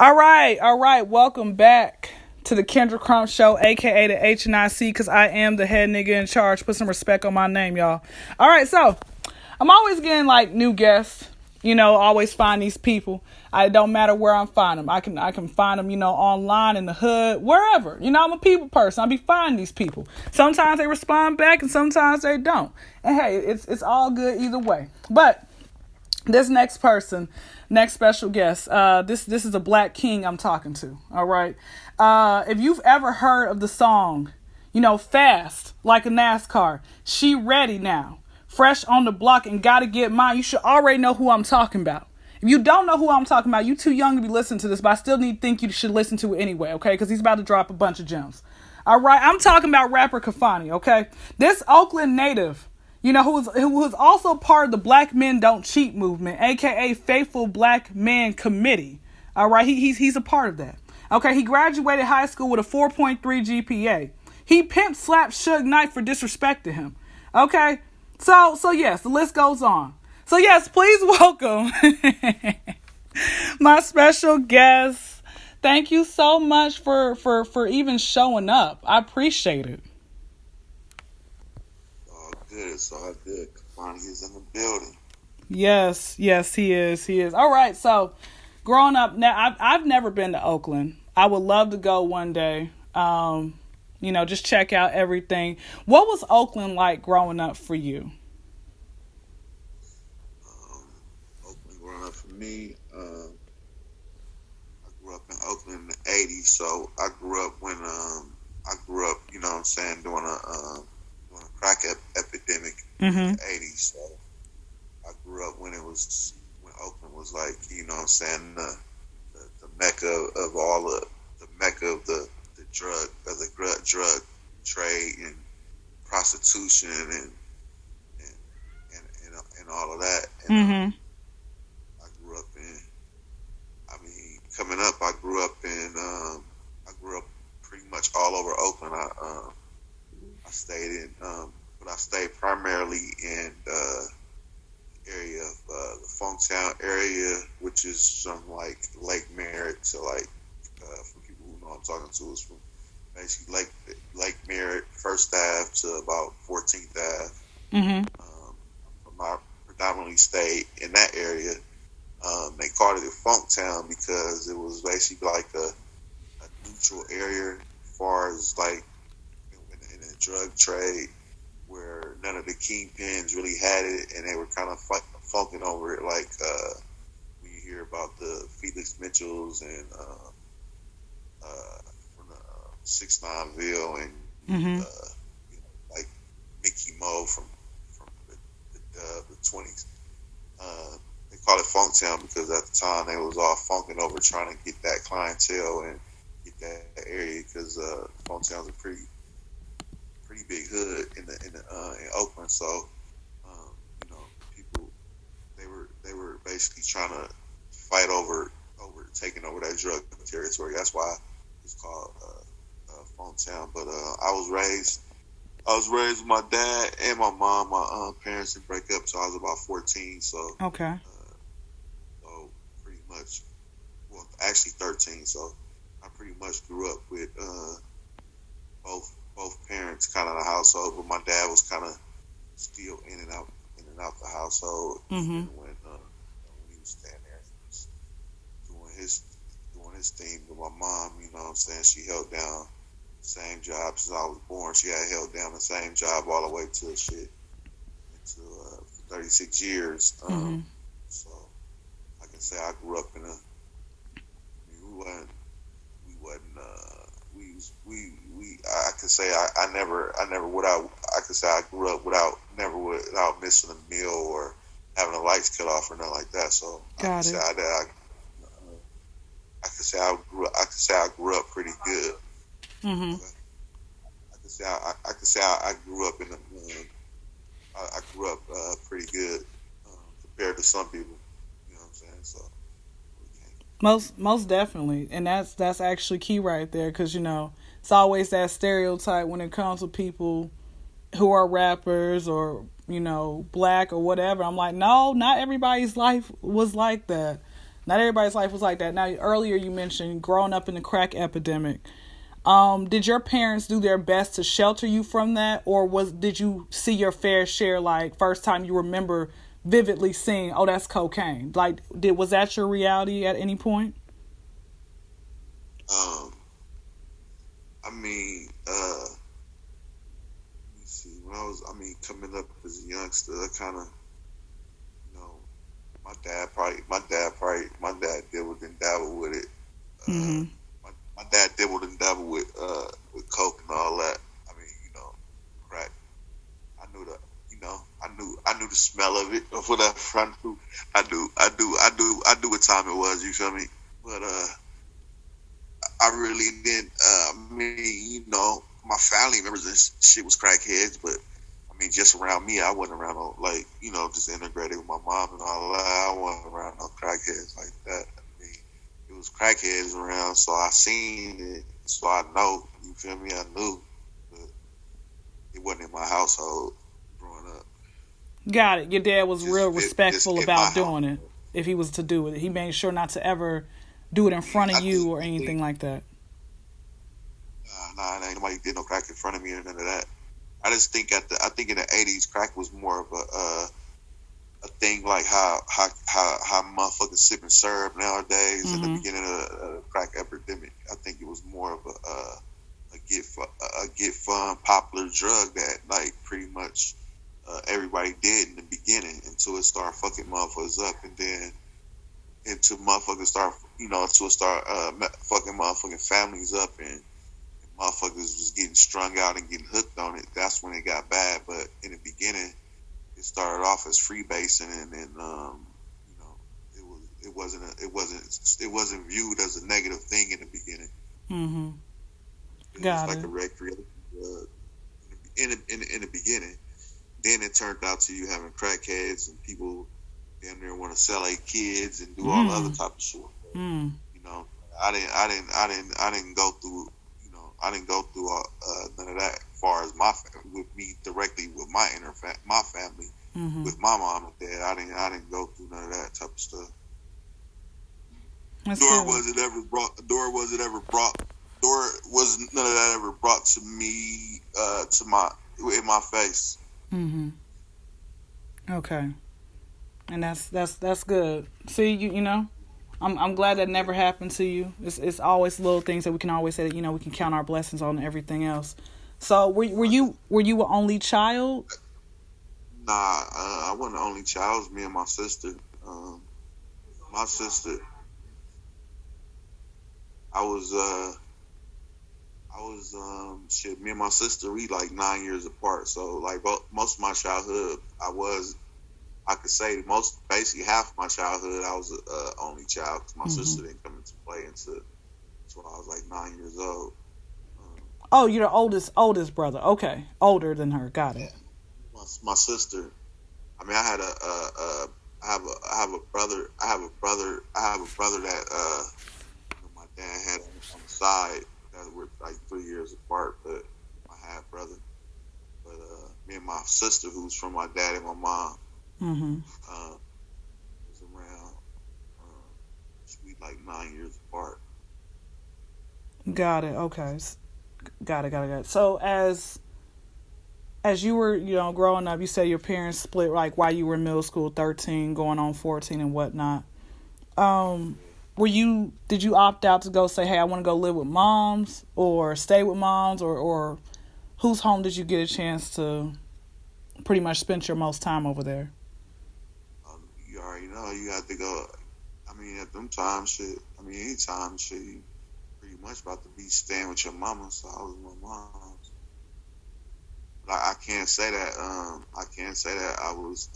All right, all right. Welcome back to the Kendra Crump Show, aka the HNIC, because I am the head nigga in charge. Put some respect on my name, y'all. All right, so I'm always getting like new guests. Always find these people. I don't matter where I find them. I can find them, online in the hood, wherever. I'm a people person. I be finding these people. Sometimes they respond back, and sometimes they don't. And hey, it's all good either way. But this next person, next special guest, this is a black king I'm talking to. All right. If you've ever heard of the song, Fast Like a NASCAR, She Ready Now, Fresh on the Block and Gotta Get Mine, you should already know who I'm talking about. If you don't know who I'm talking about, you too young to be listening to this, but I still think you should listen to it anyway, okay? Because he's about to drop a bunch of gems. All right, I'm talking about rapper Kafani, okay? This Oakland native, who was also part of the Black Men Don't Cheat movement, aka Faithful Black Men Committee. All right, he's a part of that. Okay, he graduated high school with a 4.3 GPA. He pimp slapped Suge Knight for disrespecting him. Okay, so yes, the list goes on. So yes, please welcome my special guest. Thank you so much for even showing up. I appreciate it. All good. It's all good. Kafani is in the building. Yes, he is. All right, so growing up, now I've never been to Oakland. I would love to go one day. Just check out everything. What was Oakland like growing up for you? Oakland growing up for me, I grew up in Oakland in the '80s. So I grew up when during a crack epidemic in the '80s. So I grew up when Oakland was like, the mecca of all the mecca of the drug trade and prostitution and all of that. And I grew up coming up, I grew up pretty much all over Oakland. I stayed primarily in the area of the Funktown area, which is from like Lake Merritt to for people who know I'm talking to, is from basically Lake Merritt, First Ave to about 14th Ave. I predominantly stayed in that area. They called it Funktown because it was basically like a neutral area as far as like in the drug trade, where none of the kingpins really had it, and they were kind of funking over it, like when you hear about the Felix Mitchells and from the 6-9ville and like Mickey Mo from the 20s. They call it Funktown because at the time they was all funking over trying to get that clientele and get that area, because Funktown's a pretty big hood in Oakland. So people they were basically trying to fight over taking over that drug territory. That's why it's called Funktown. But I was raised with my dad and my mom. My parents didn't break up till I was about 14. So okay. So pretty much, well, actually 13. So I pretty much grew up with both parents kind of in the household, but my dad was kind of still in and out the household. When he was standing there, he was doing his thing. But my mom, she held down the same job since I was born. She had held down the same job all the way to for 36 years. So I can say I grew up in I can say I grew up without missing a meal or having the lights cut off or nothing like that. So I can say I grew up pretty good. I can say I grew up I grew up pretty good compared to some people. You know what I'm saying? So most definitely, and that's actually key right there, because it's always that stereotype when it comes to people who are rappers or black or whatever. I'm like, no, not everybody's life was like that. Not everybody's life was like that. Now, earlier you mentioned growing up in the crack epidemic. Did your parents do their best to shelter you from that, or did you see your fair share? Like first time you remember vividly seeing, oh, that's cocaine. Like, was that your reality at any point? Um, I mean, let me see. When coming up as a youngster, I kind of, you know, my dad dibbled and dabbled with it. Mm-hmm. My dad dibbled and dabbled with coke and all that. I mean, crack. I knew the, I knew the smell of it or whatever. I knew what time it was. You feel me? But I really didn't. My family members and shit was crackheads, but I mean, just around me, I wasn't around no just integrated with my mom and all that. I wasn't around no crackheads like that. I mean, it was crackheads around, so I seen it, so I know. You feel me? I knew, but it wasn't in my household growing up. Got it. Your dad was real respectful about doing doing it. If he was to do it, he made sure not to ever do it in front of you or anything like that. Nah, ain't nobody did no crack in front of me or none of that. I just think I think in the '80s, crack was more of a thing like how motherfuckers sipping syrup nowadays. Mm-hmm. In the beginning of the crack epidemic, I think it was more of a get fun popular drug that like pretty much everybody did in the beginning until it started fucking motherfuckers up, and then until motherfuckers start fucking motherfucking families up, and motherfuckers was getting strung out and getting hooked on it. That's when it got bad. But in the beginning, it started off as freebasing, and then it wasn't viewed as a negative thing in the beginning. Mm-hmm. It was like a recreation in the beginning. Then it turned out to you having crackheads and people damn near want to sell their kids and do all the other type of shit. Mm. I didn't go through. I didn't go through none of that. As far as with me directly with my family, mm-hmm. with my mom and dad, I didn't go through none of that type of stuff. Nor was none of that ever brought to me in my face. Mm-hmm. Okay, and that's good. See, you know. I'm glad that never happened to you. It's always little things that we can always say that we can count our blessings on and everything else. So were you an only child? Nah, I wasn't the only child. It was me and my sister. My sister, me and my sister, we like 9 years apart. So like most of my childhood, I could say basically half of my childhood, I was only child because my mm-hmm. sister didn't come into play until I was like 9 years old. Oh, you're the oldest brother. Okay, older than her. Got it. My sister. I mean, I have a brother that my dad had on the side that were like 3 years apart, but my half brother. But me and my sister, who's from my dad and my mom. Mm-hmm. Was around. We like 9 years apart. Got it. Okay. Got it. So as you were, growing up, you said your parents split like while you were in middle school, 13, going on 14 and whatnot. Did you opt out to go say, hey, I want to go live with moms or stay with moms, or whose home did you get a chance to pretty much spend your most time over there? You already know you have to go. I mean, at them times, anytime, you pretty much about to be staying with your mama. So I was with my mom. But I can't say that. I was.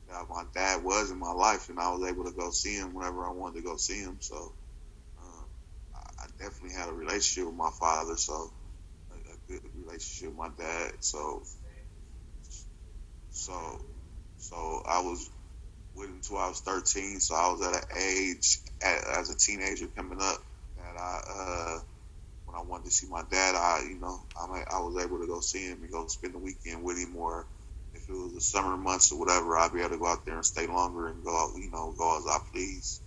That my dad was in my life, and I was able to go see him whenever I wanted to go see him. So I definitely had a relationship with my father. So a good relationship with my dad. So I was with him until I was 13. So I was at an age as a teenager coming up that when I wanted to see my dad, I was able to go see him and go spend the weekend with him, or if it was the summer months or whatever, I'd be able to go out there and stay longer and go as I please.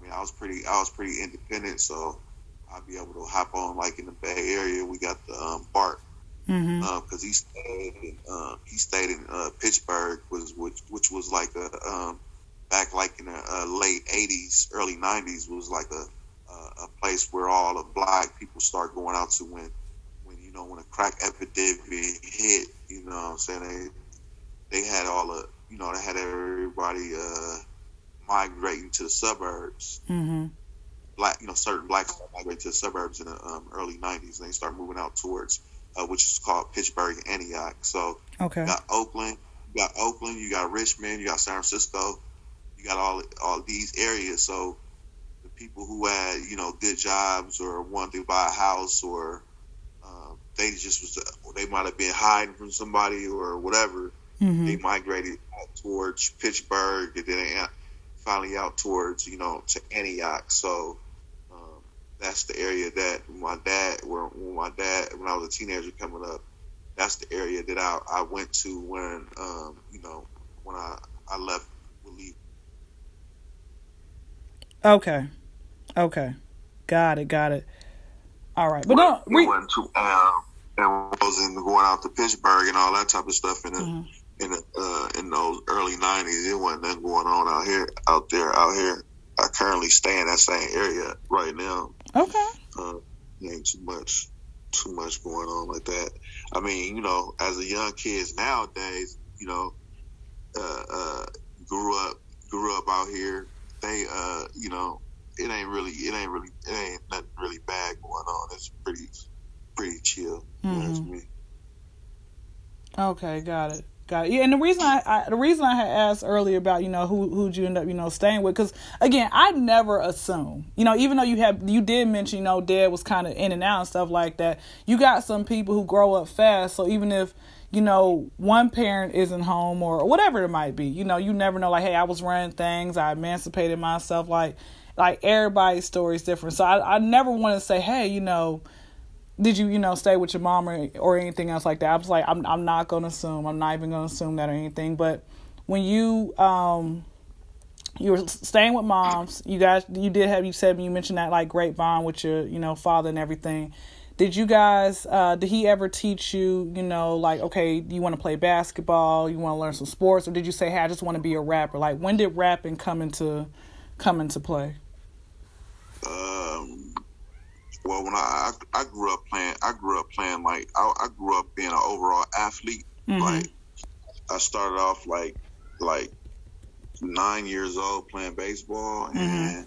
mean, I was pretty independent, so I'd be able to hop on like in the Bay Area. We got the Bart, because he stayed in Pittsburgh, which was like a back like in the late '80s, early '90s, was like a place where all the black people start going out to when when a crack epidemic hit. You know what I'm saying? They had all the they had everybody migrating to the suburbs. Black, certain blacks migrated to the suburbs in the early '90s, and they start moving out towards which is called Pittsburgh and Antioch. So you got Oakland, you got Richmond, you got San Francisco, you got all these areas. So the people who had good jobs or wanted to buy a house, or they might have been hiding from somebody or whatever. They migrated out towards Pittsburgh, and then finally out towards to Antioch. So that's the area that when I was a teenager coming up, that's the area that I went to when when I left Relief. Okay, got it. All right, but we went to and wasn't going out to Pittsburgh and all that type of stuff in those early '90s. There wasn't nothing going on out here. I currently stay in that same area right now. Okay. Ain't too much going on like that. I mean, as a young kids nowadays, grew up out here. They, it ain't nothing really bad going on. It's pretty chill. That's me. Okay, got it. Yeah, and the reason I had asked earlier about who'd you end up staying with, because again, I never assume even though you did mention Dad was kind of in and out and stuff like that. You got some people who grow up fast, so even if one parent isn't home or whatever it might be, you never know. Like, hey, I was running things, I emancipated myself. Like everybody's story is different, so I never want to say, hey, did you, stay with your mom or anything else like that? I was like, I'm not going to assume. I'm not even going to assume that or anything. But when you were staying with moms, you mentioned that like great bond with your, father and everything. Did you guys, did he ever teach you, like, okay, you want to play basketball, you want to learn some sports, or did you say, hey, I just want to be a rapper? Like, when did rapping come into play? Well, when I grew up playing, like I grew up being an overall athlete. Like I started off like 9 years old playing baseball, and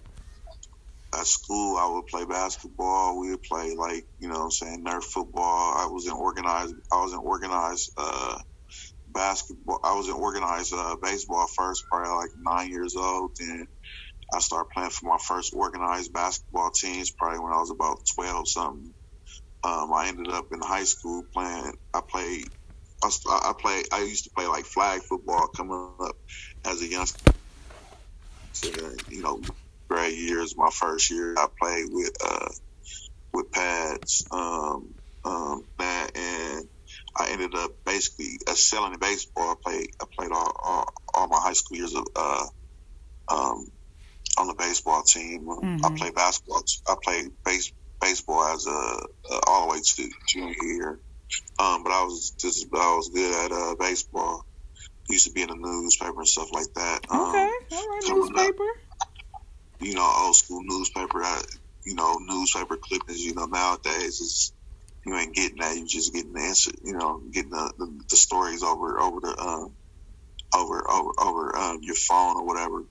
at school I would play basketball. We would play like Nerf football. I was in organized basketball. I was in organized baseball first, probably like 9 years old, and I started playing for my first organized basketball teams probably when I was about 12 something. I ended up in high school playing. I used to play like flag football coming up as a youngster. Grade years, my first year, I played with pads. And I ended up basically excelling in baseball. I played all my high school years on the baseball team. I played basketball. I played baseball as all the way to junior year. But I was good at baseball. Used to be in the newspaper and stuff like that. Okay, all right, newspaper. Old school newspaper. Newspaper clippings. Nowadays is you ain't getting that. You just getting the answer. Getting the stories over your phone or whatever.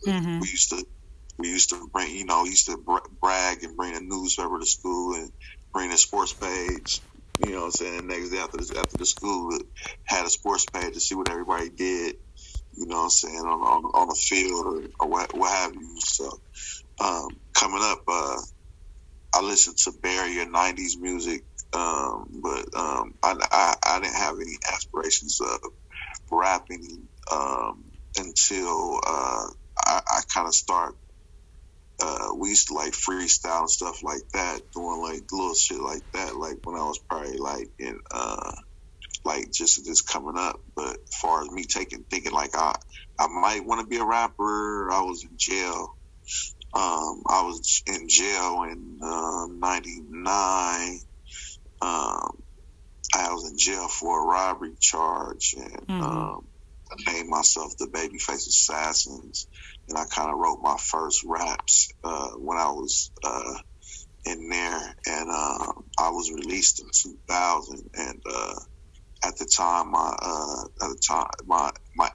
We used to bring, brag and bring a newspaper to school and bring a sports page. The next day after the school, had a sports page to see what everybody did. On the field or what have you. So, coming up, I listened to Barry and '90s music, but I didn't have any aspirations of rapping until I kind of start. We used to like freestyle and stuff like that, doing like little shit like that, like when I was probably like in like just coming up. But as far as me thinking like I might want to be a rapper, I was in jail I was in jail in '99. I was in jail for a robbery charge, and I named myself the Babyface Assassins. And I kind of wrote my first raps when I was in there, and I was released in 2000. And at the time, my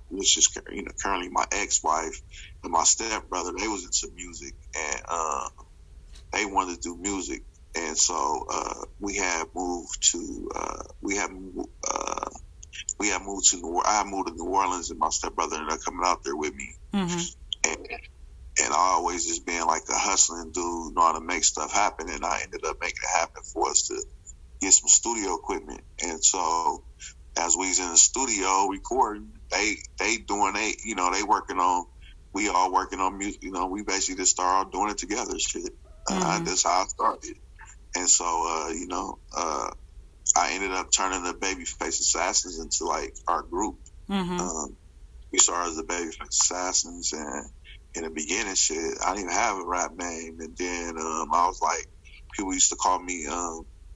which is currently my ex-wife and my stepbrother, they was into music, and they wanted to do music. And so we had moved to I moved to New Orleans, and my stepbrother ended up coming out there with me. And I always just being like a hustling dude, know how to make stuff happen, and I ended up making it happen for us to get some studio equipment. And so as we was in the studio recording, they working on, we all working on music. We basically just started doing it together. Shit, that's how I started. And so, I ended up turning the Babyface Assassins into like our group. We started as the Babyface Assassins, and in the beginning, shit, I didn't even have a rap name. And then I was like, people used to call me,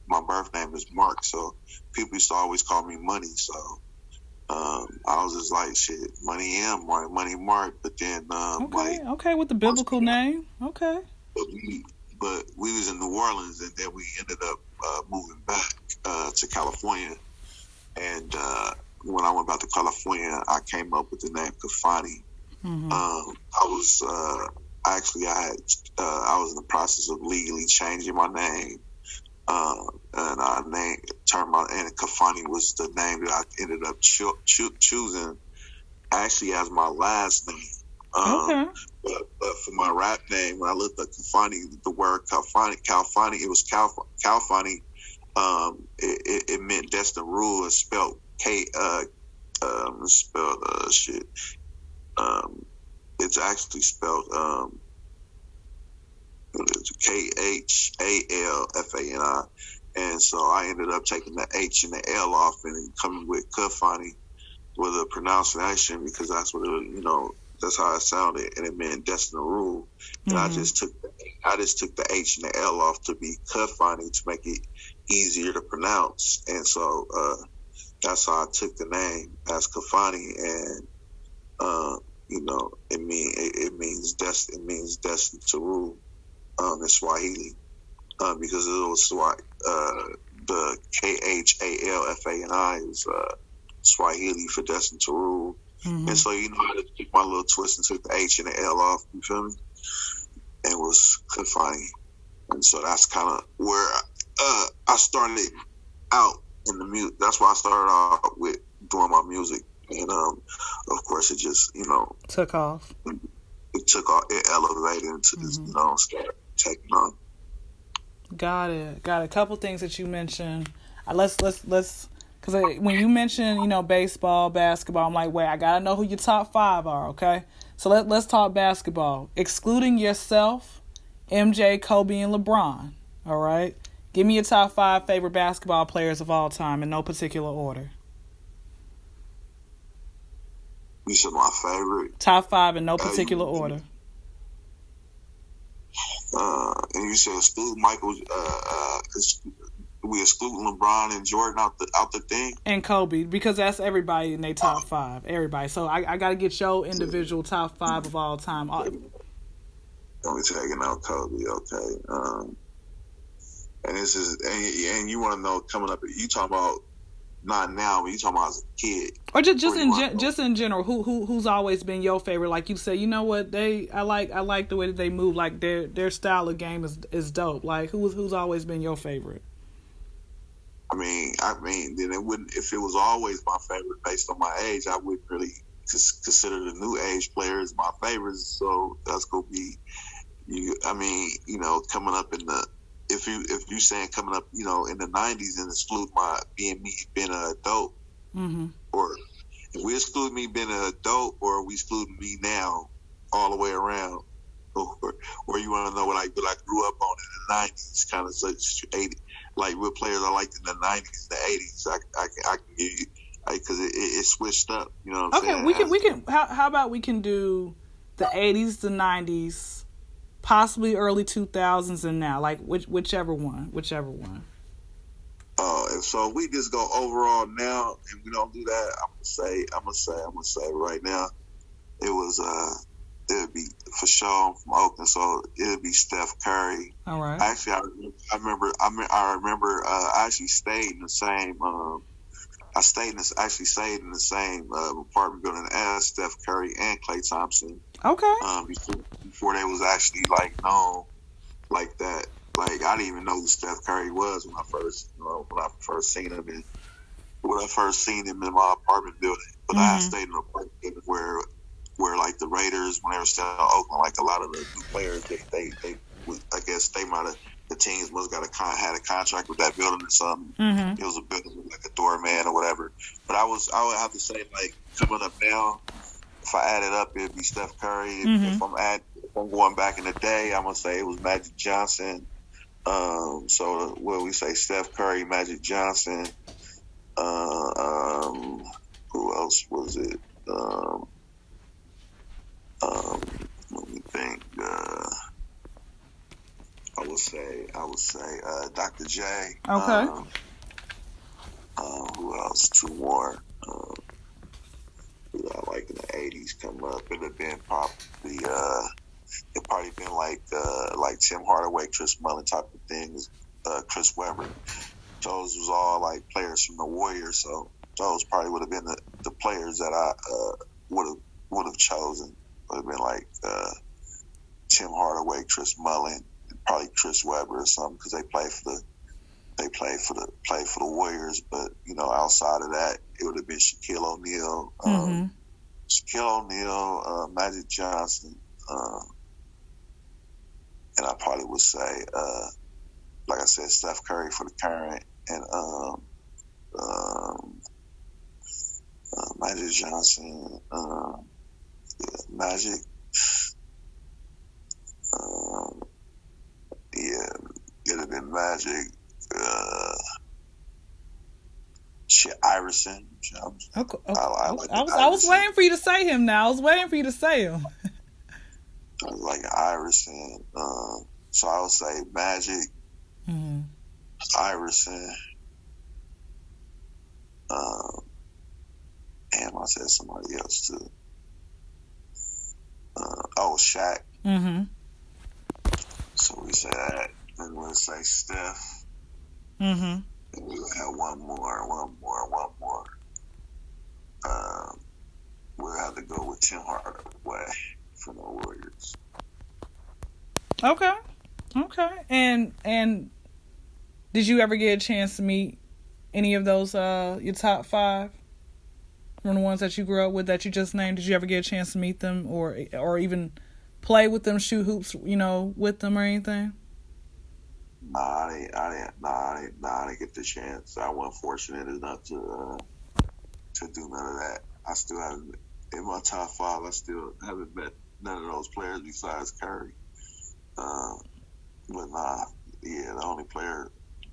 my birth name is Mark, so people used to always call me Money. So I was just like, shit, Money M, Mark, Money Mark. But then, okay, with the biblical name, okay. But we was in New Orleans, and then we ended up moving back to California. And when I went back to California, I came up with the name Kafani. I was in the process of legally changing my name, and and Kafani was the name that I ended up choosing actually as my last name. But for my rap name, when I looked at Kafani, the word Kafani, it was Kafani. It meant destined rule. It's spelled it's actually spelled Khalfani, and so I ended up taking the H and the L off and coming with Kafani with a pronunciation, because that's what that's how it sounded, and it meant destined rule. And I just took the H and the L off to be Kafani to make it easier to pronounce, and so that's how I took the name as Kafani, and it means destined to rule in Swahili, because it was the Khalfani is Swahili for destined to rule. And so I just took my little twist and took the H and the L off, you feel me? And it was Kafani. And so that's kind of where I started out in the music. That's why I started out with doing my music. And of course it just, took off. It took off, it elevated into this, started taking on. Got it. A couple things that you mentioned. Let's because when you mention, baseball, basketball, I'm like, wait, I gotta know who your top 5 are, okay? So let's talk basketball. Excluding yourself, MJ, Kobe, and LeBron, all right? Give me your top 5 favorite basketball players of all time in no particular order. You said my favorite? Top 5 in no particular order. And you said exclude Michael, we exclude LeBron and Jordan out the thing? And Kobe, because that's everybody in their top 5. Everybody. So I got to get your individual top 5 of all time. Only taking out Kobe, okay. And this is, and you want to know, coming up, you talking about not now, but you talking about as a kid, or just in general, who's always been your favorite? Like you say, you know what, I like the way that they move. Like their style of game is dope. Like who's always been your favorite? I mean, then it wouldn't, if it was always my favorite based on my age, I wouldn't really consider the new age players my favorites. So that's gonna be you. I mean, coming up in the, if you saying coming up, in the 90s and exclude being an adult, or if we exclude me being an adult, or we exclude me now all the way around, or you want to know what I grew up on in the 90s, kind of such 80, like what players I liked in the 90s, the 80s. I can give you, because it switched up. You know what I'm saying? Okay, we can. How about we can do the 80s, the 90s. possibly early 2000s and now, like whichever one. And so we just go overall now, and we don't do that. I'm gonna say right now, it would be for sure from Oakland. So it would be Steph Curry. All right. Actually, I remember. I actually stayed in the same. Actually stayed in the same apartment building as Steph Curry and Klay Thompson. Okay. Before they was actually like known like that. Like I didn't even know who Steph Curry was when I first seen him in my apartment building. But I stayed in an apartment building where like the Raiders, when they were still in Oakland, like a lot of the new players, they I guess the teams must had a contract with that building or something. It was a building with like a doorman or whatever. But I would have to say, like, coming up now, if I add it up, it'd be Steph Curry. If I'm going back in the day, I'm gonna say it was Magic Johnson. So what we say, Steph Curry, Magic Johnson. Who else was it? Let me think. I would say Dr. J. Okay. Who else? Two more. Like in the 80s come up. It'd have been probably like Tim Hardaway, Chris Mullin type of things, Chris Webber. Those was all like players from the Warriors, so those probably would have been the players that I would have chosen. Would have been like Tim Hardaway, Chris Mullin, probably Chris Webber or something, because they played for the Warriors. But outside of that, it would have been Shaquille O'Neal, Magic Johnson, and I probably would say, like I said, Steph Curry for the current, and Magic Johnson, Magic. It'd have been Magic. Iverson. Okay. I was waiting for you to say him. Now I was waiting for you to say him. I like Iverson. So I would say Magic, Iverson. And I said somebody else too. Shaq. So we say that. Then we'll say Steph. And we'll have one more. We'll have to go with Tim Hardaway from the Warriors. Okay. And did you ever get a chance to meet any of those your top five from the ones that you grew up with that you just named? Did you ever get a chance to meet them or even play with them, shoot hoops, with them or anything? I didn't get the chance. I wasn't fortunate enough to do none of that. I still haven't, in my top five, I still haven't met none of those players besides Curry. But the only player,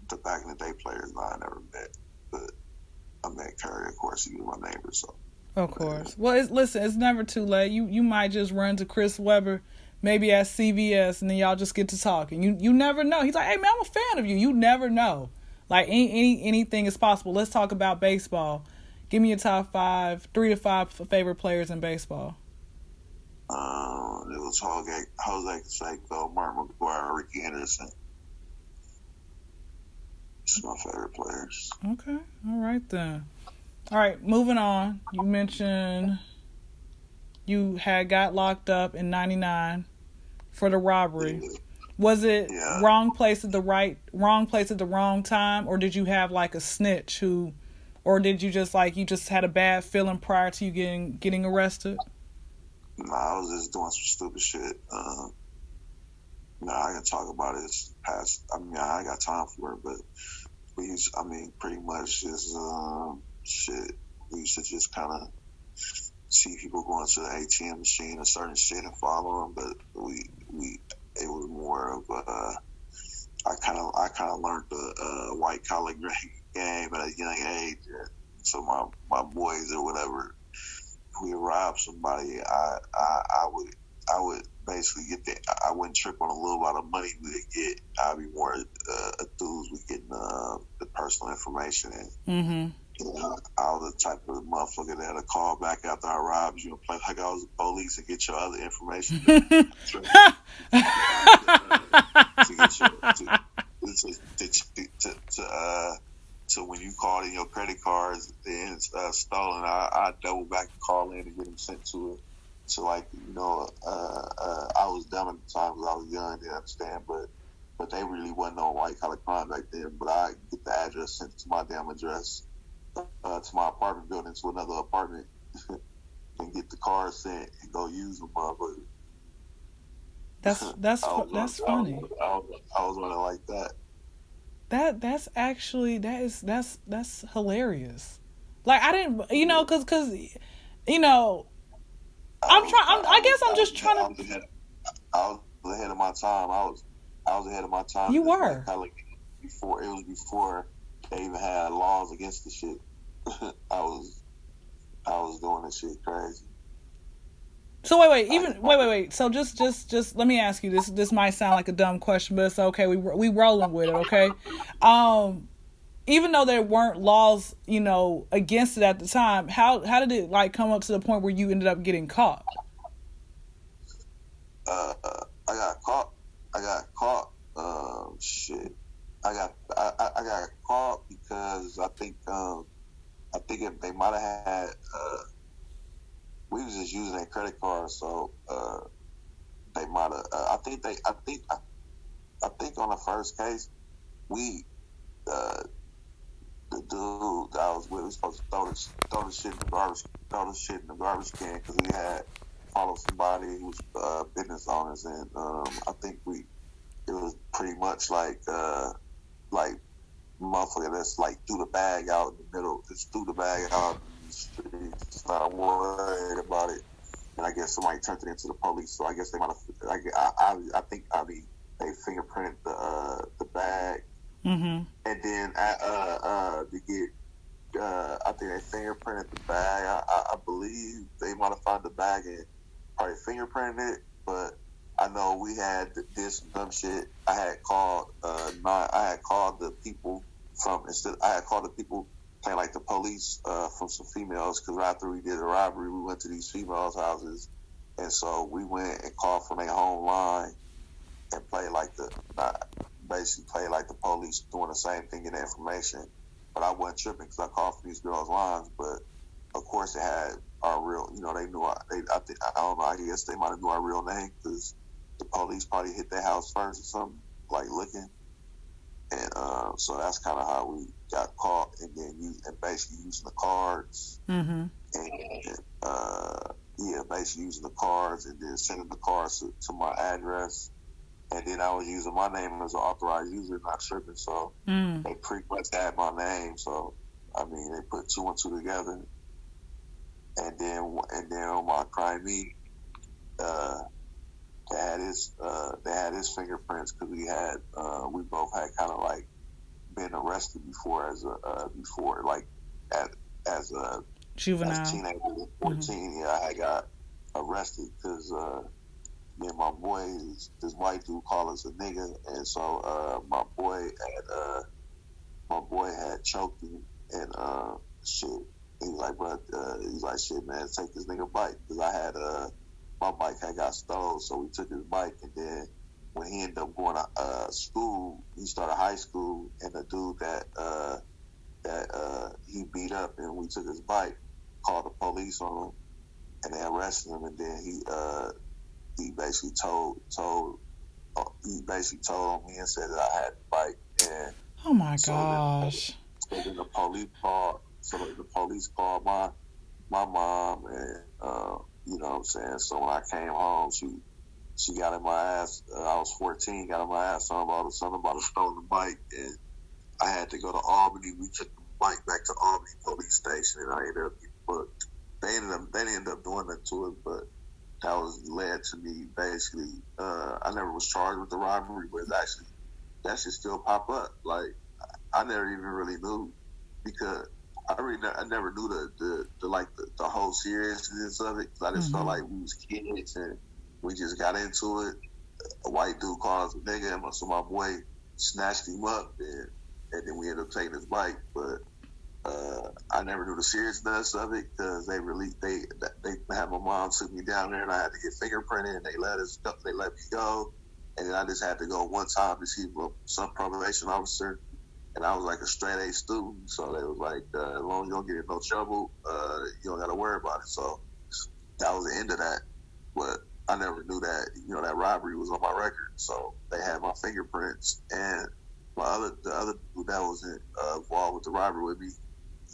the back in the day players, I never met. But I met Curry, of course. He was my neighbor, so. Of course. Well, it's never too late. You might just run to Chris Webber, maybe at CVS, and then y'all just get to talking. You never know. He's like, hey man, I'm a fan of you. You never know. Like anything is possible. Let's talk about baseball. Give me your top 3 to 5 favorite players in baseball. It was Jose Canseco, Mark McGwire, Ricky Henderson. It's my favorite players. Okay. All right then. All right, moving on. You mentioned you had got locked up in '99 for the robbery. Yeah. Was it wrong place at the wrong time, or did you have like a snitch or did you just had a bad feeling prior to you getting arrested? No, I was just doing some stupid shit. I can talk about it past. I ain't got time for it, but pretty much just shit. We used to just kind of see people going to the ATM machine or certain shit and follow them, but it was more of I kind of learned the white collar game at a young age. So my boys or whatever, if we rob somebody, I would basically get that. I wouldn't trip on a little amount of money we would get. I'd be more enthused with getting the personal information and. Mm-hmm. You know, I was the type of motherfucker that'll call back after I robbed you and play like I was the police and get your other information to get your to when you called in your credit cards and stolen, I double back and call in and get them sent to it. So like I was dumb at the time because I was young, didn't understand, but they really wasn't on white collar crime back then. But I get the address sent to my damn address. To my apartment building to another apartment and get the car sent and go use them, motherfucker. That's funny. I was running like that. That's actually that's hilarious. Like I didn't, cause I guess I'm just trying to. I was ahead of my time. I was ahead of my time. You were. Before they even had laws against the shit. I was doing this shit crazy. So wait. So just let me ask you this. This might sound like a dumb question, but it's okay. We rolling with it, okay? Even though there weren't laws, against it at the time, how did it like come up to the point where you ended up getting caught? I got caught. Shit. I got caught because I think if they might have had we was just using their credit card, so they might have. I think on the first case, the dude that I was with was supposed to throw the shit in the garbage can because we had followed somebody who was business owners, and I think it was pretty much like motherfucker that's like threw the bag out in the middle, just threw the bag out in the street, just not worried about it. And I guess somebody turned it into the police, so I guess they might have. I think they fingerprinted the bag, mm-hmm. and then I think they fingerprinted the bag. I believe they might have found the bag and probably fingerprinted it, but I know we had this dumb shit. I had called the people playing like the police from some females, because after we did a robbery, we went to these females' houses, and so we went and called from their home line and played like the police doing the same thing in the information. But I wasn't tripping because I called from these girls' lines. But of course, it had our real. They knew I don't know. I guess they might have knew our real name because the police probably hit their house first or something, like looking. And so that's kind of how we got caught, and then basically using the cards, mm-hmm. and basically using the cards, and then sending the cards to my address, and then I was using my name as an authorized user, not tripping. So they pretty much had my name. So I mean, they put 2 and 2 together, and then on my crime meet, they had his fingerprints because we both had kind of like been arrested before as a juvenile, as teenagers, 14. Mm-hmm. Yeah, I got arrested because me and my boy, this white dude called us a nigga, and so my boy had choked him, and shit. He's like, bro, shit, man, take this nigga bike, because I had my bike had got stolen, so we took his bike, and then when he ended up going to school, he started high school, and the dude that he beat up and we took his bike called the police on him, and they arrested him, and then he basically told me and said that I had the bike, and oh my gosh. So then the police called my mom, and you know what I'm saying? So when I came home, she got in my ass. I was 14, got in my ass something about a stolen bike, and I had to go to Albany. We took the bike back to Albany police station, and I ended up getting booked. They didn't end up doing that to it, but that was led to me basically. I never was charged with the robbery, but that should still pop up. Like I never even really knew, because I never knew the whole seriousness of it, because I just felt like we was kids and we just got into it. A white dude called us a nigga, and so my boy snatched him up, and then we ended up taking his bike. But I never knew the seriousness of it because they had my mom took me down there, and I had to get fingerprinted, and they let me go, and then I just had to go one time to see some probation officer, and I was like a straight A student, so they was like, as long as you don't get in no trouble, you don't got to worry about it. So that was the end of that. But I never knew that that robbery was on my record, so they had my fingerprints, and the other dude that was involved with the robbery with me,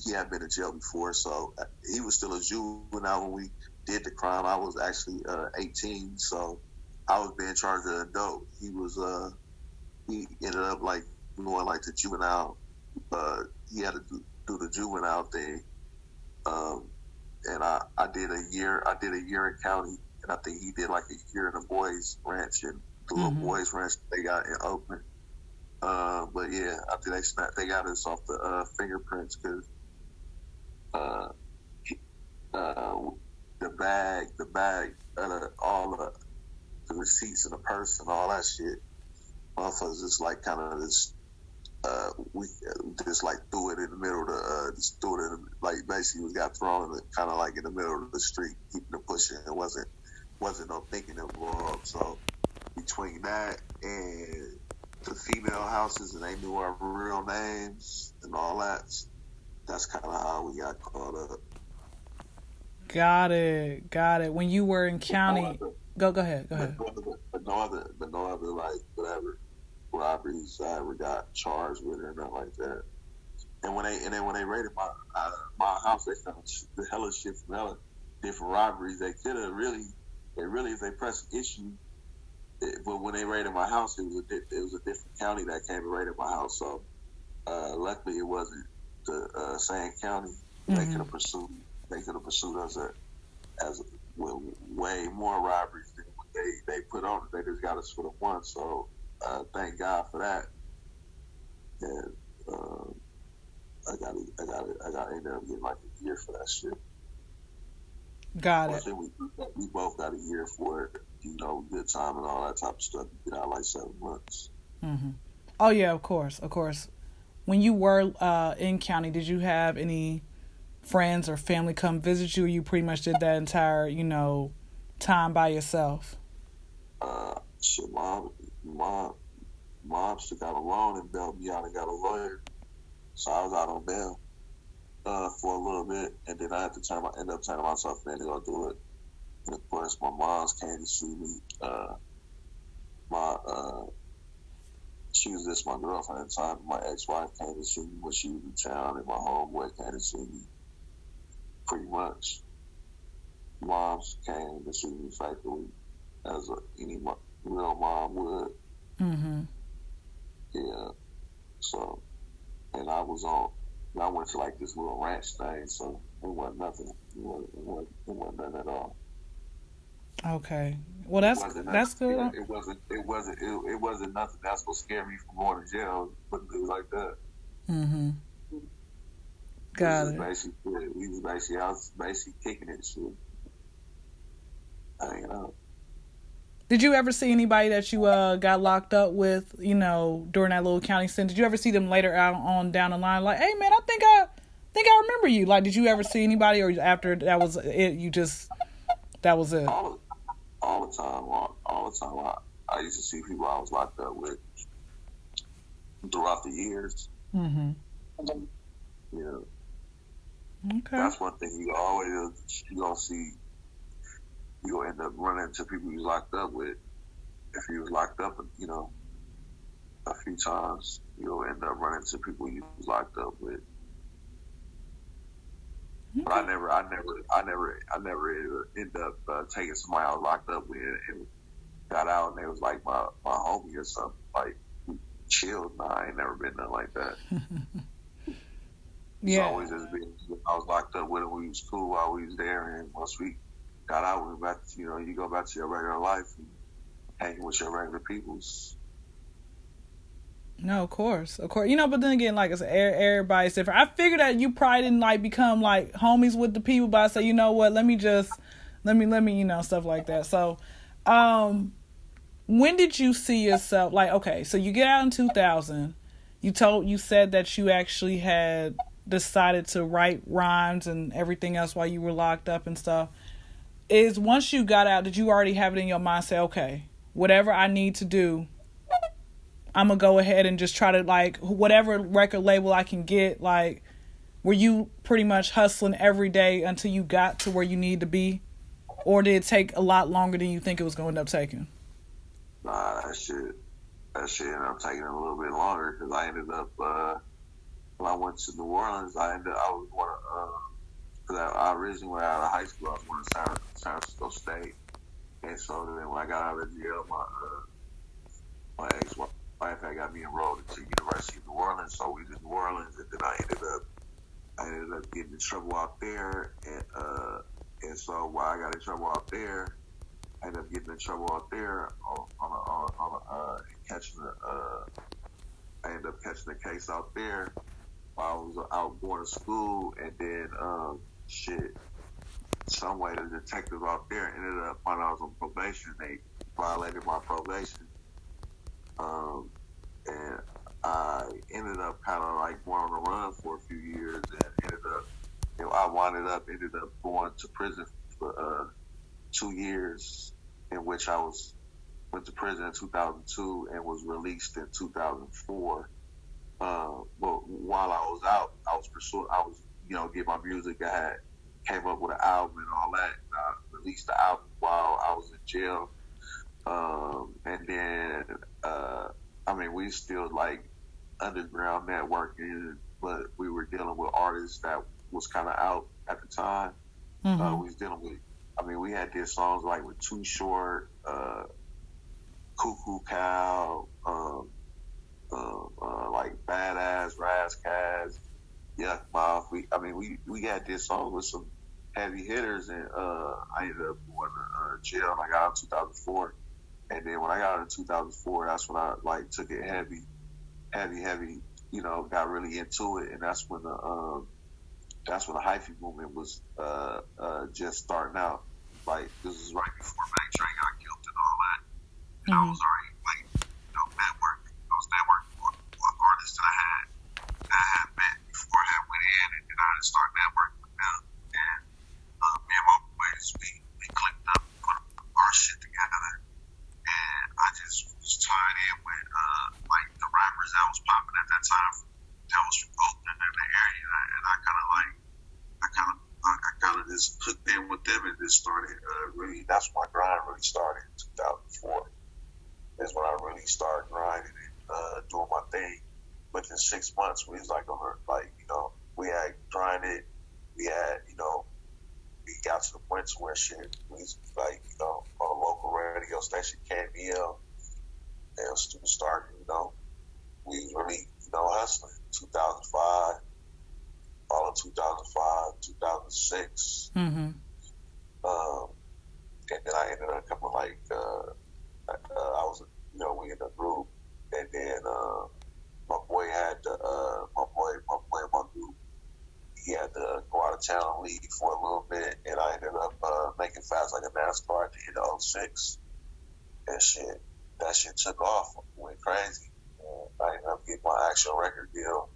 he had been in jail before, so he was still a juvenile when we did the crime. I was actually 18, so I was being charged as an adult. He ended up like going like the juvenile. He had to do the juvenile thing, and I did a year. I did a year in county, and I think he did like a year in the boys' ranch, and the little boys' ranch they got in Oakland. But yeah, after they got us off the fingerprints because the bag, all the receipts in the purse and all that shit. Motherfuckers just like kind of just we just like threw it in the middle of the just threw it in like basically we got thrown kind of like in the middle of the street, keeping it pushing. It wasn't no thinking involved. So between that and the female houses, and they knew our real names and all that. That's kind of how we got caught up. Got it. When you were in county, go ahead. But no other like whatever robberies I ever got charged with or nothing like that. And when they raided my house, they found the hella shit from hella different robberies. They could have really if they pressed issue. But when they raided my house, it was a different county that came and raided my house. So luckily, it wasn't the same county. They could have pursued us as way more robberies than what they put on. They just got us for the one. So thank God for that. And I got ended up getting like a year for that shit. Got it. We both got a year for it. Good time and all that type of stuff. You get out like 7 months. Mm-hmm. Oh yeah, of course. When you were in county, did you have any friends or family come visit you, or you pretty much did that entire, time by yourself? Shit, mom took out a loan and bailed me out and got a lawyer. So I was out on bail for a little bit, and then I had to end up turning myself in to go do it. And of course, my mom's came to see me. She was just my girlfriend at the time. My ex-wife came to see me when she was in town, and my homeboy came to see me. Pretty much, moms came to see me faithfully, as any real mom would. Mm-hmm. Yeah. So, and I went to like this little ranch thing, so it wasn't nothing. It wasn't nothing at all. Okay. Well, that's good. It wasn't nothing that's gonna scare me from going to jail. But it was like that. Mm-hmm. Got it. I was basically kicking it, shit. Hanging out. Did you ever see anybody that you got locked up with, during that little county stint? Did you ever see them later on down the line, like, hey man, I think I remember you? Like, did you ever see anybody, or after that was it? That was it. All the time. I used to see people I was locked up with throughout the years. Mm-hmm. Yeah. Okay. That's one thing you gonna see. You gonna end up running into people you locked up with. If you was locked up, a few times, you'll end up running into people you was locked up with. Okay. But I never end up taking somebody I was locked up with and got out and they was like my homie or something. Like, chill. Nah, I ain't never been nothing like that. Yeah. It's always just been, I was locked up with him. We was cool while we was there, and once we got out, we went back. You go back to your regular life and hanging with your regular peoples. No, of course. But then again, like I said, everybody's different. I figured that you probably didn't become homies with the people, but I said, you know what? Let me, stuff like that. So, Um, when did you see yourself like? Okay, so you get out in 2000. You said that you actually had decided to write rhymes and everything else while you were locked up and stuff. Is once you got out, did you already have it in your mind? Say, okay, whatever I need to do, I'm gonna go ahead and just try to like whatever record label I can get. Like, were you pretty much hustling every day until you got to where you need to be, or did it take a lot longer than you think it was going to end up taking? Nah, that shit ended up taking a little bit longer because I ended up when I went to New Orleans, I was one of because I originally went out of high school, I was going to San Francisco State, and so then when I got out of jail, my ex-wife had got me enrolled into University of New Orleans, so we did New Orleans, and then I ended up getting in trouble out there, and so while I got in trouble out there, I ended up getting in trouble out there I ended up catching a case out there while I was out going to school, and then some way the detective out there ended up finding I was on probation. They violated my probation, and I ended up kind of like going on the run for a few years, and ended up going to prison for 2 years, in which I went to prison in 2002 and was released in 2004. But while I was out, I was get my music. I came up with an album and all that. And I released the album while I was in jail. And then, we still like underground networking, but we were dealing with artists that was kind of out at the time. Mm-hmm. We was dealing with, we had did songs like with Too Short, Cuckoo Cow, like Badass, Razzcast, Yuck Mouth. We had did songs with some heavy hitters, and I ended up going to jail. And I got out in 2004, and then when I got out in 2004, that's when I like took it heavy. Got really into it, and that's when the hyphy movement was just starting out. Like, this is right before Mac Dre got killed and all that. And I was already networking. I was networking with artists that I had met before I had went in, and then I had started networking with them. And me and my boys, we clicked up, put our shit together, and I just was tied in with the rappers that was popping at that time. That was from Oakland in the area, and I kind of just hooked in with them and just started really. That's when my grind really started in 2004. Is when I really started grinding and doing my thing. Within 6 months, we was we had grinded. We had we got to the point to where shit we was on a local radio station, KBL, and students started. We was really hustling. 2005. All of 2005, 2006. Mm-hmm. And then I ended up coming I was, we in a group, and then my boy in my group, he had to go out of town and leave for a little bit, and I ended up making Fast Like a NASCAR at the end of 06. And that shit took off, went crazy. And I ended up getting my actual record deal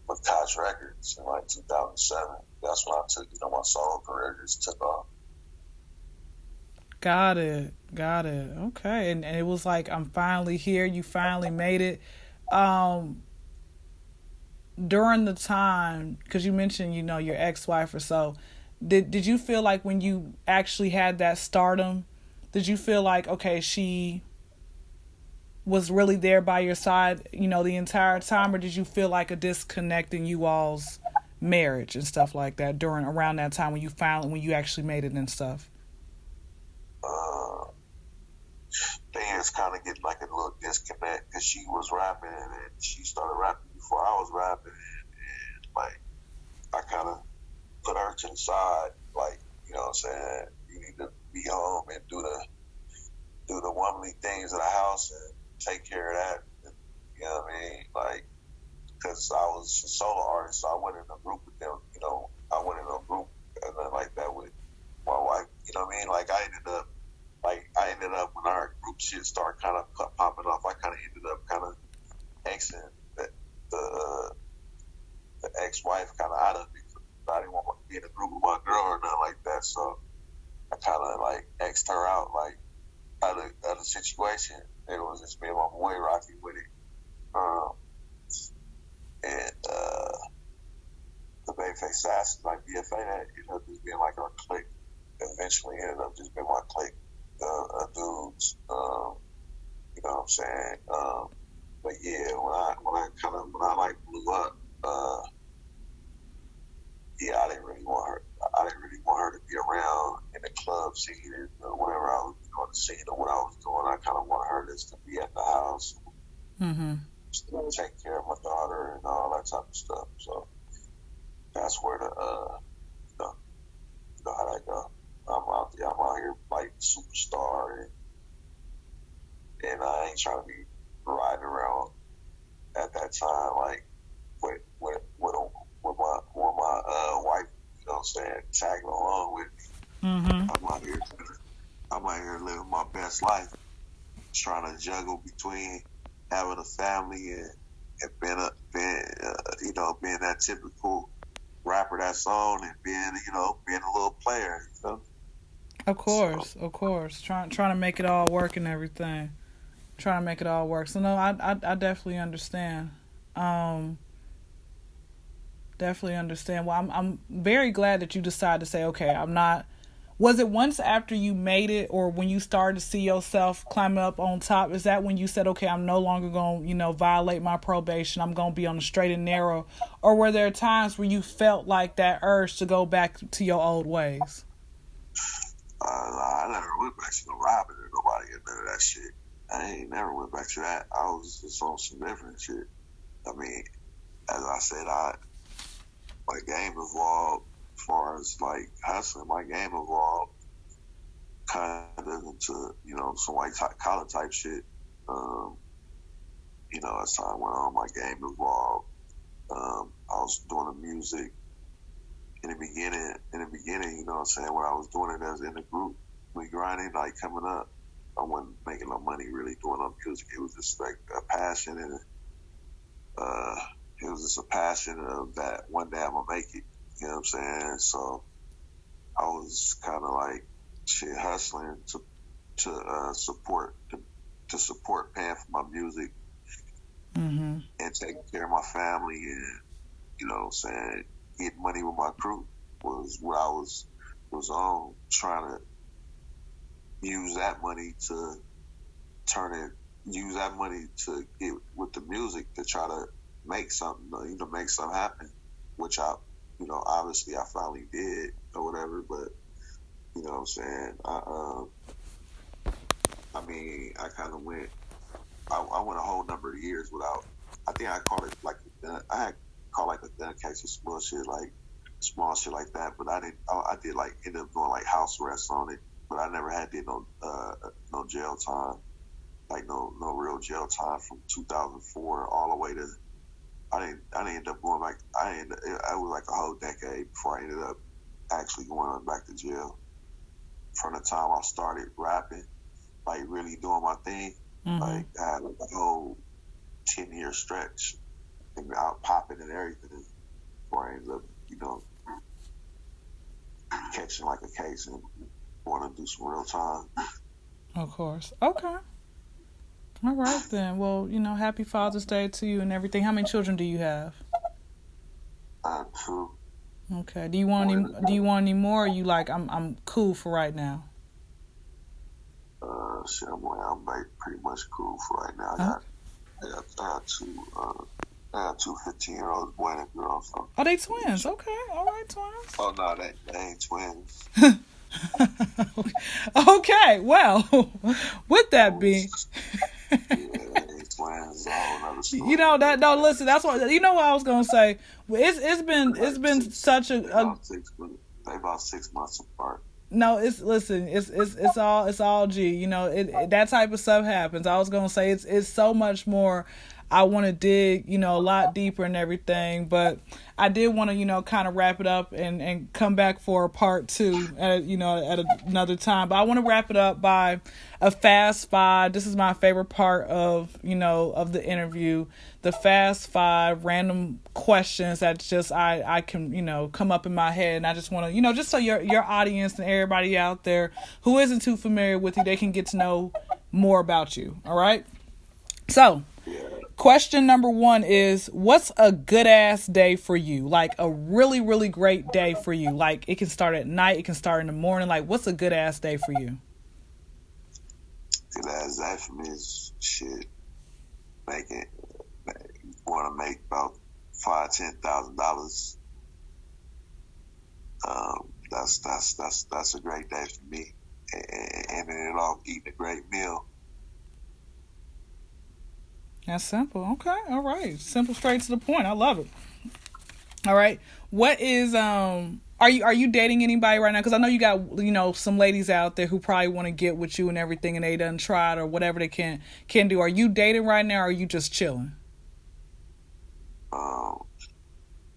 with Koch Records in 2007. That's when I took, my solo career just took off. Got it. Okay. And it was like, I'm finally here. You finally made it. During the time, because you mentioned, your ex-wife or so, did you feel like when you actually had that stardom, did you feel like, okay, she was really there by your side, the entire time, or did you feel like a disconnect in you all's marriage and stuff like that around that time when you actually made it and stuff? Things kind of getting like a little disconnect because she was rapping and she started rapping before I was rapping, and I kind of put her to the side, you know what I'm saying, you need to be home and do the womanly things of the house and take care of that, you know what I mean, because I was a solo artist, so I went in a group with them, I went in a group and then like that with my wife, you know what I mean, I I ended up, when our group shit started kind of popping off, I kind of ended up kind of Xing the ex-wife kind of out of it. I didn't want to be in a group with my girl or nothing like that, so I kind of like X'd her out, like out of the situation. It was just me and my boy Rocky with it. The Bayface Assassins, like BFA, that ended up just being like our clique. Eventually ended up just being my clique dudes. You know what I'm saying? But yeah, when I like blew up, yeah, I didn't really want her to be around in the club scene and whenever I was on the scene or what I was doing. I kind of wanted her just to be at the house, still take care of my daughter and all that type of stuff. So that's where the you know how that go. I'm out here like superstar, and I ain't trying to be riding around at that time like with my wife, you know what I'm saying, tagging along with me. I'm out here living my best life, trying to juggle between having a family and being that typical rapper that's on, and being a little player, you know. Of course. Trying to make it all work and everything. Trying to make it all work. So no, I definitely understand. Definitely understand. Well, I'm very glad that you decided to say, okay, I'm not. Was it once after you made it, or when you started to see yourself climbing up on top? Is that when you said, okay, I'm no longer going to, violate my probation. I'm going to be on the straight and narrow. Or were there times where you felt like that urge to go back to your old ways? I never went back to no robbing or nobody get none of that shit. I ain't never went back to that. I was just on some different shit. I mean, as I said, my game evolved as far as like hustling. My game evolved kind of into, some white collar type shit. As time went on, my game evolved. I was doing the music in the beginning, you know what I'm saying, when I was doing it as in the group, we grinding, like coming up, I wasn't making no money really doing no music. It was just like a passion, and it was just a passion of that one day I'm gonna make it, you know what I'm saying? So I was kind of like hustling to support paying for my music, and taking care of my family, and you know what I'm saying, getting money with my crew was what I was on, trying to use that money to get with the music to try to make something, make something happen, which I, obviously I finally did or whatever, but you know what I'm saying, I kind of went a whole number of years without, I think I called it like, I had called like a gun case of small shit like that, but I did like end up doing like house arrest on it, but I never did no jail time, like no real jail time from 2004 all the way to, I didn't end up going back, it was like a whole decade before I ended up actually going back to jail. From the time I started rapping, like really doing my thing, like I had like a whole 10-year stretch and out popping and everything before I ended up, catching like a case and want to do some real time. Of course. Okay. All right then. Well, happy Father's Day to you and everything. How many children do you have? I have 2. Okay. Do you want any more? Or you like I'm cool for right now? Shit, I'm like pretty much cool for right now. I got 2 15-year-olds, boy and girl. So. Oh, they twins. Okay. All right, twins. Oh no, they ain't twins. Okay. Well, with that being. Twins, all listen, that's what what I was gonna say. It's been such they about 6 months apart. No, it's all G. That type of stuff happens. I was gonna say it's so much more. I want to dig, a lot deeper and everything. But I did want to, kind of wrap it up and come back for a part two at another time. But I want to wrap it up by a fast five. This is my favorite part of, of the interview. The fast five random questions that just I can, come up in my head. And I just want to, just so your audience and everybody out there who isn't too familiar with you, they can get to know more about you. All right? So, question number 1 is, what's a good ass day for you? Like a really, really great day for you. Like it can start at night, it can start in the morning. Like what's a good ass day for you? Good ass day for me is shit. Want to make about $5,000-$10,000. That's a great day for me. And ending it off eating a great meal. That's simple. Okay. All right. Simple, straight to the point. I love it. All right. What is are you dating anybody right now? Because I know you got some ladies out there who probably want to get with you and everything, and they done tried or whatever they can do. Are you dating right now, or are you just chilling?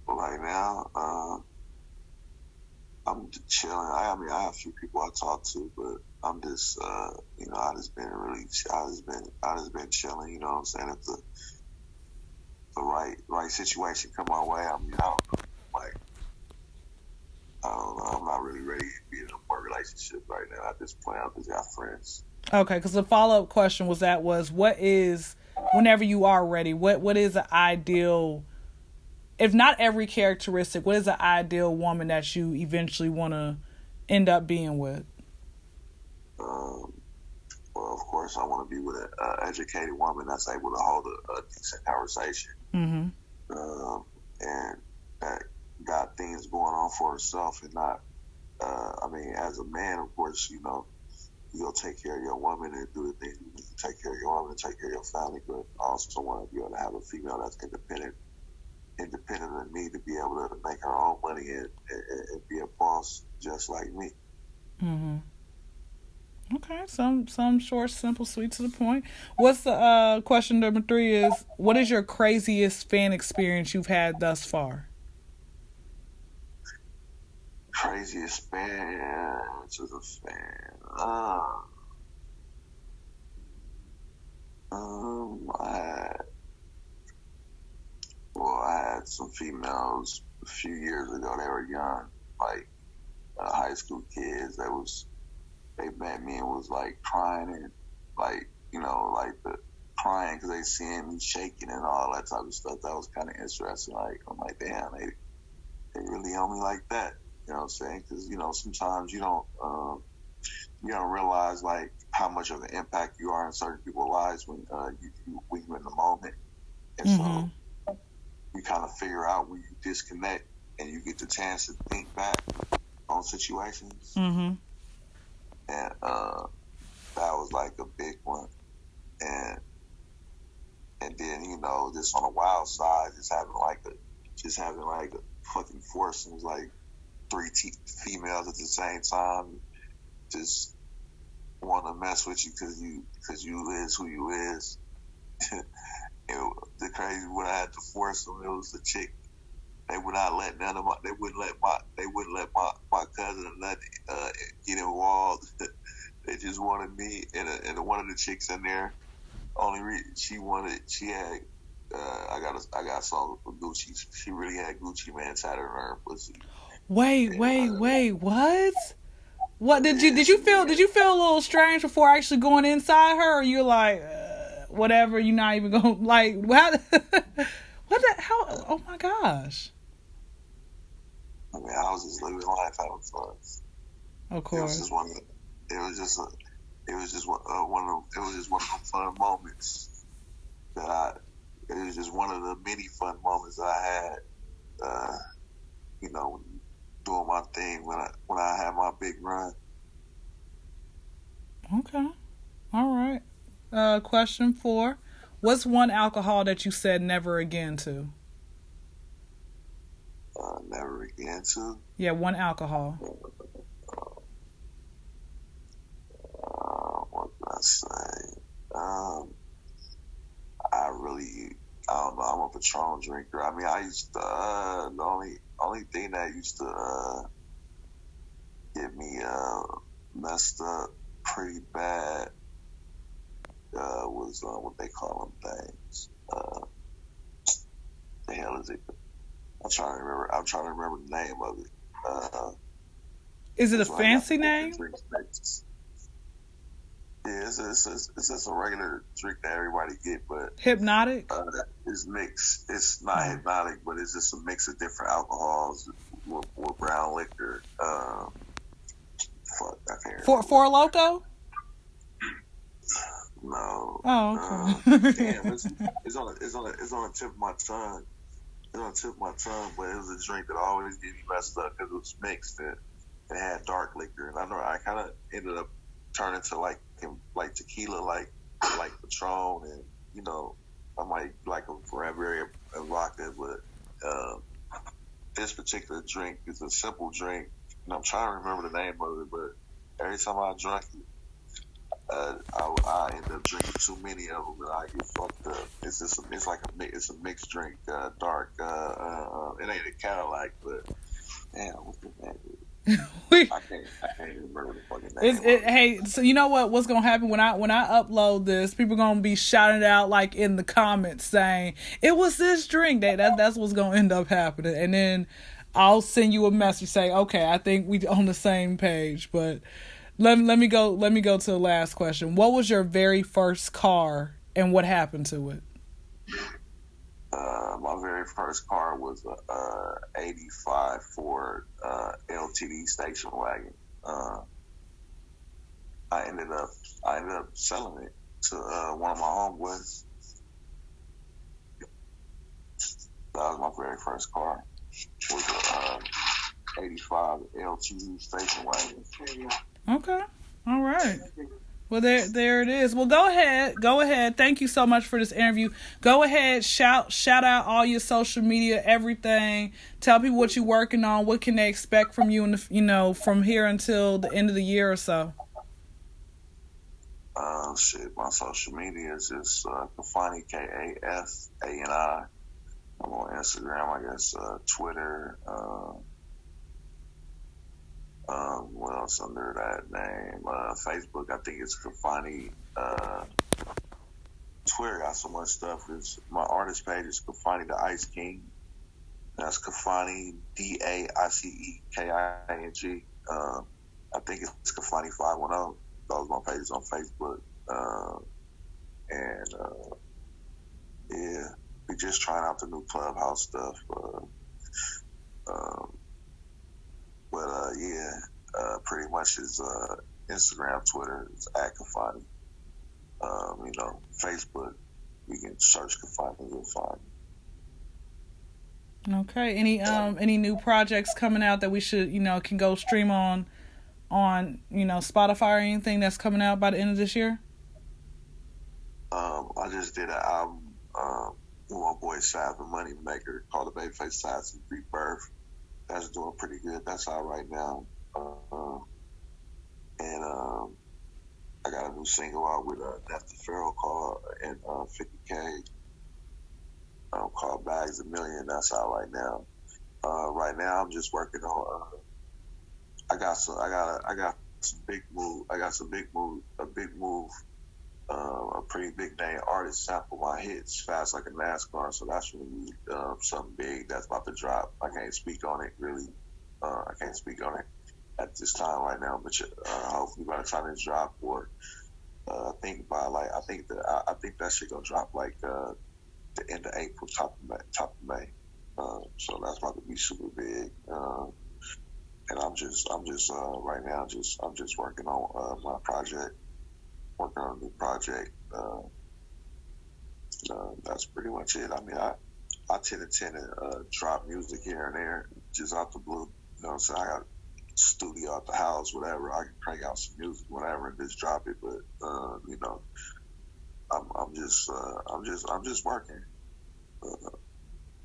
Right now, I'm chilling. I have a few people I talk to, but I'm just, I just been chilling. You know what I'm saying? If the right situation come my way, I don't know. I'm not really ready to be in a more relationship right now. At this point, I just got friends. Okay, because the follow-up question was what is, whenever you are ready, what is the ideal, if not every characteristic, what is the ideal woman that you eventually want to end up being with? Well, of course, I want to be with an educated woman that's able to hold a decent conversation. Mm-hmm. And that got things going on for herself and not, as a man, of course, you'll take care of your woman and do the things you need to take care of your woman and take care of your family, but I also want to be able to have a female that's independent of me, to be able to make her own money and be a boss just like me. Mm-hmm. Okay, some short, simple, sweet, to the point. What's the question number 3 is, what is your craziest fan experience you've had thus far? Craziest fan to the fan. I had some females a few years ago. They were young, like high school kids. They met me and was like crying and crying because they seeing me shaking and all that type of stuff. That was kind of interesting. Like I'm like, damn, they really on me like that. You know what I'm saying? Because sometimes you don't realize like how much of an impact you are in certain people's lives when you're in the moment, and Mm-hmm. so you kind of figure out when you disconnect and you get the chance to think back on situations. Mm-hmm. And that was like a big one. And then just on the wild side, just having like a fucking foursome, was like 3 females at the same time, just want to mess with you because you is who you is. The crazy when I had to force them, it was the chick. They would not let they wouldn't let my cousin and nothing get involved. They just wanted me and one of the chicks in there. I got something for Gucci. She really had Gucci man tatted on her pussy. Wait, what? What did you feel a little strange before actually going inside her, or you're like, whatever, you're not even going, like, what? How? Oh my gosh. I was just living life having fun. Of course. It was just one of them fun moments it was just one of the many fun moments that I had, doing my thing when I had my big run. Okay. All right. Question 4. What's one alcohol that you said never again to? Never again to? Yeah, one alcohol. What can I say? I don't know. I'm a Patron drinker. I mean, I used to the only thing that used to get me messed up pretty bad was what they call them things. The hell is it? I'm trying to remember. I'm trying to remember the name of it. Is it a fancy name? Yeah, it's just a regular drink that everybody get, but Hypnotic. It's mixed. It's not hypnotic, but it's just a mix of different alcohols with brown liquor. Fuck, I can't remember. Four Loko? No. Oh, okay. Damn, it's on the tip of my tongue. It's on the tip of my tongue, but it was a drink that always get me messed up because it was mixed and it had dark liquor, and I know I kind of ended up turning to like tequila, like Patron, and you know, I might like a cranberry and vodka, but this particular drink is a simple drink, and I'm trying to remember the name of it, but every time I drank it, I end up drinking too many of them, and I get fucked up. It's a mixed drink, dark. It ain't a Cadillac, but damn, what's the name? I can't even remember the fucking name. Hey, so you know what's gonna happen when I upload this? People gonna be shouting it out like in the comments saying it was this drink. That's what's gonna end up happening, and then I'll send you a message saying, okay, I think we on the same page. But let me go to the last question. What was your very first car, and what happened to it? My very first car was a 85 Ford LTD station wagon. I ended up selling it to one of my homeboys. That was my very first car. Was a 85 LTD station wagon. Okay, all right. Well, there it is. Well, go ahead. Thank you so much for this interview. Go ahead, shout out all your social media, everything. Tell people what you're working on. What can they expect from you, from here until the end of the year or so. My social media is just Kafani, Kafani. I'm on Instagram, I guess, Twitter. What else under that name? Facebook, I think it's Kafani. Twitter got so much stuff. My artist page is Kafani the Ice King. That's Kafani, DAICEKING. I think it's Kafani 510. Those are my pages on Facebook. Yeah, we just trying out the new Clubhouse stuff. Pretty much is Instagram, Twitter, it's at Kafani. Facebook, you can search Kafani and you'll find it. Okay. Any new projects coming out that we should, can go stream on Spotify or anything that's coming out by the end of this year? I just did an album with my boy Sav the Money Maker called The Babyface Sav's Rebirth. That's doing pretty good. That's out right now. I got a new single out with Nesta Farrell called 50K called Bags $1 Million. That's out right now. Right now I'm just working on. I got some big move. A pretty big name artist sample my hits fast like a NASCAR. So that's really something big that's about to drop. I can't speak on it really. I can't speak on it at this time right now, but hopefully by the time it's dropped, or I think that shit gonna drop like the end of April, top of May. So that's about to be super big. And I'm just right now I'm just working on my project, working on a new project. That's pretty much it. I mean, I tend to drop music here and there, just out the blue. So I got studio at the house, whatever. I can crank out some music, whatever, and just drop it. But I'm just working.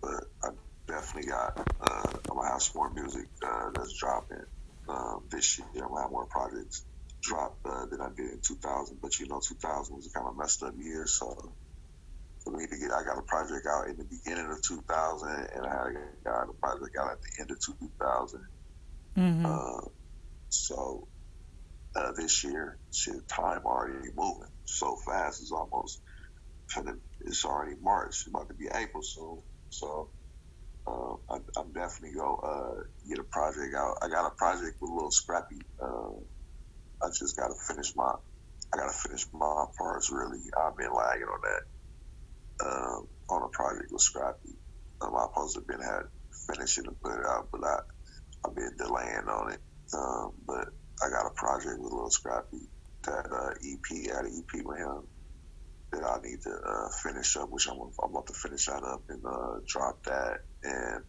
But I definitely got. I'm gonna have some more music that's dropping this year. I'm gonna have more projects drop than I did in 2000. But 2000 was a kind of messed up year, so for me to get. I got a project out in the beginning of 2000, and I got a project out at the end of 2000. So this year, shit, time already moving so fast. It's already March. It's about to be April soon. So I'm definitely gonna get a project out. I got a project with a little scrappy. I just gotta finish my parts. Really, I've been lagging on that. On a project with Scrappy. I'm supposed to had finished it and put it out, but I've been delaying on it. But I got a project with Lil Scrappy, that EP, I had an EP with him that I need to finish up, which I'm about to finish that up and drop that, and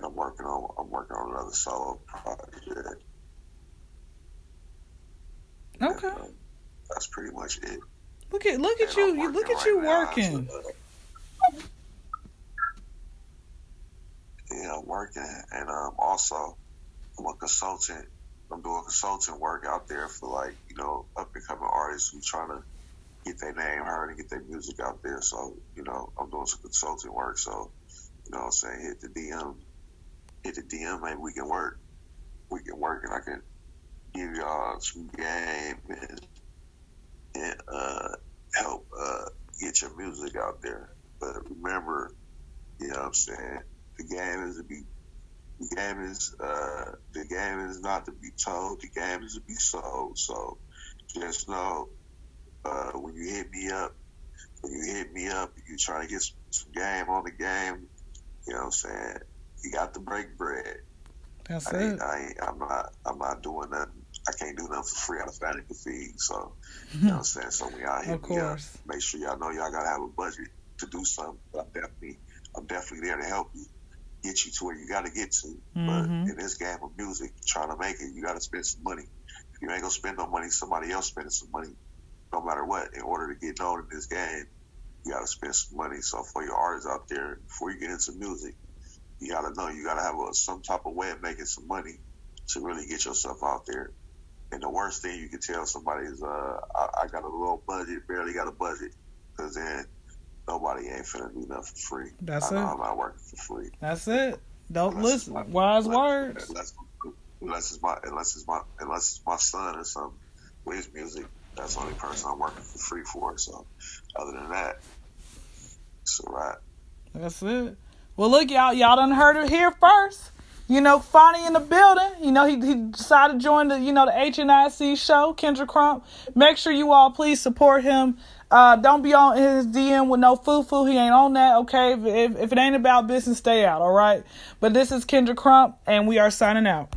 I'm working on another solo project. Okay. And, that's pretty much it. Look at you! Look at you working. Yeah, I'm working, and also I'm a consultant. I'm doing consultant work out there for up and coming artists who trying to get their name heard and get their music out there. So I'm doing some consulting work. So what I'm saying, hit the DM, maybe we can work, and I can give y'all some game and help get your music out there. But remember, you know what I'm saying, the game is not to be told, the game is to be sold. So just know, when you hit me up, you trying to get some game on the game, you know what I'm saying, you got to break bread. That's it. I'm not doing nothing. I can't do nothing for free out of Fanny feed. So, you know what I'm saying? So when y'all hit me up, make sure y'all know y'all got to have a budget to do something. But I'm definitely there to help you, get you to where you got to get to. But in this game of music, trying to make it, you got to spend some money. If you ain't going to spend no money, somebody else spending some money, no matter what. In order to get known in this game, you got to spend some money. So for your artists out there, before you get into music, you got to know you got to have some type of way of making some money to really get yourself out there. And the worst thing you can tell somebody is, I got a little budget, barely got a budget, because then nobody ain't finna do nothing for free. That's I know it. I'm not working for free. That's it. Don't listen. Wise words. Unless it's my son or something with his music. That's the only person I'm working for free for. So other than that, it's all right. That's it. Well, look, y'all done heard it here first. Kafani in the building. He decided to join the HNIC show, Kendrick Crump. Make sure you all please support him. Don't be on his DM with no foo-foo. He ain't on that, okay? If it ain't about business, stay out, all right? But this is Kendrick Crump, and we are signing out.